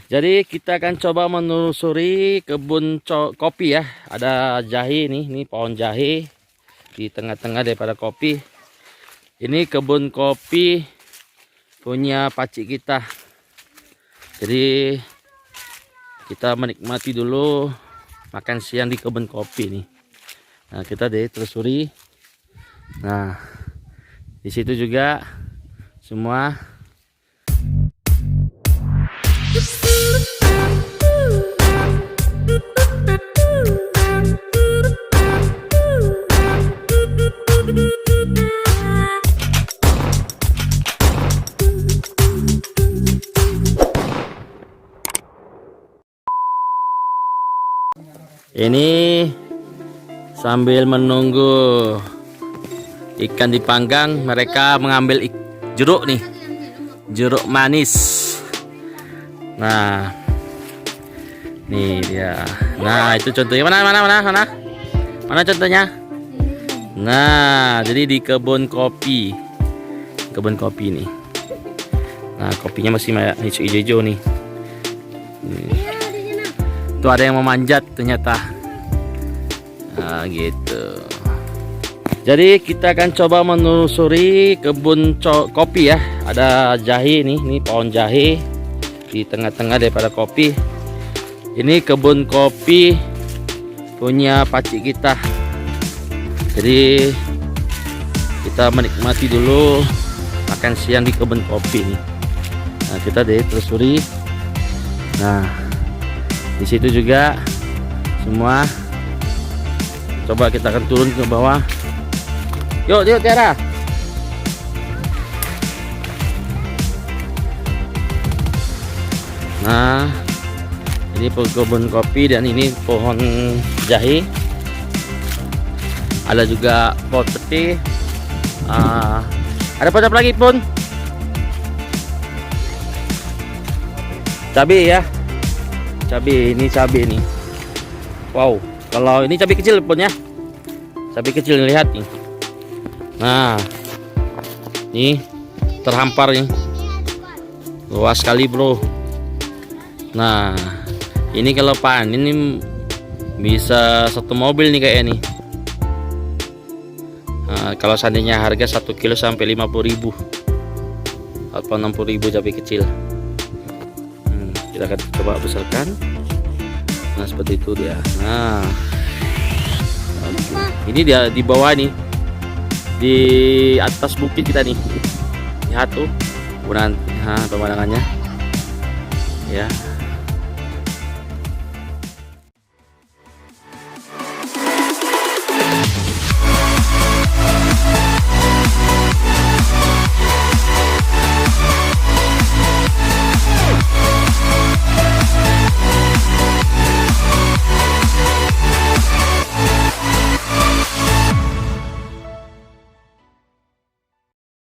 Jadi kita akan coba menelusuri kebun kopi ya. Ada jahe nih, ini pohon jahe di tengah-tengah daripada kopi. Ini kebun kopi punya pacik kita. Jadi kita menikmati dulu makan siang di kebun kopi nih. Nah, kita telusuri. Nah, di situ juga semua ini sambil menunggu ikan dipanggang, mereka mengambil jeruk nih, jeruk manis. Nah, nih dia. Nah, itu contohnya. Mana contohnya? Nah, jadi di kebun kopi nih. Nah, kopinya masih hijau-hijau nih. Tuh ada yang memanjat ternyata. Nah, gitu. Jadi kita akan coba menelusuri kebun kopi ya. Ada jahe nih, ini pohon jahe di tengah-tengah daripada kopi. Ini kebun kopi punya pacik kita. Jadi kita menikmati dulu makan siang di kebun kopi nih. Nah, kita telusuri. Nah, di situ juga semua. Coba kita akan turun ke bawah. Yuk Tiara. Nah, ini kebun kopi dan ini pohon jahe. Ada juga pohon peti. Ada pohon apa lagi pun? Cabai ya. Cabai, ini cabai nih. Wow, kalau ini cabai kecil pun ya. Cabai kecil, lihat nih. Nah, ini terhampar nih. Luas sekali, bro. Nah, ini kalau panen ini bisa satu mobil nih kayak nih. Nah, kalau seandainya harga 1 kilo sampai 50.000 atau 60.000 cabai kecil. Kita akan coba besarkan. Nah, seperti itu dia. Nah, ini dia di bawah nih, di atas bukit kita nih. Lihat tuh pemandangannya ya.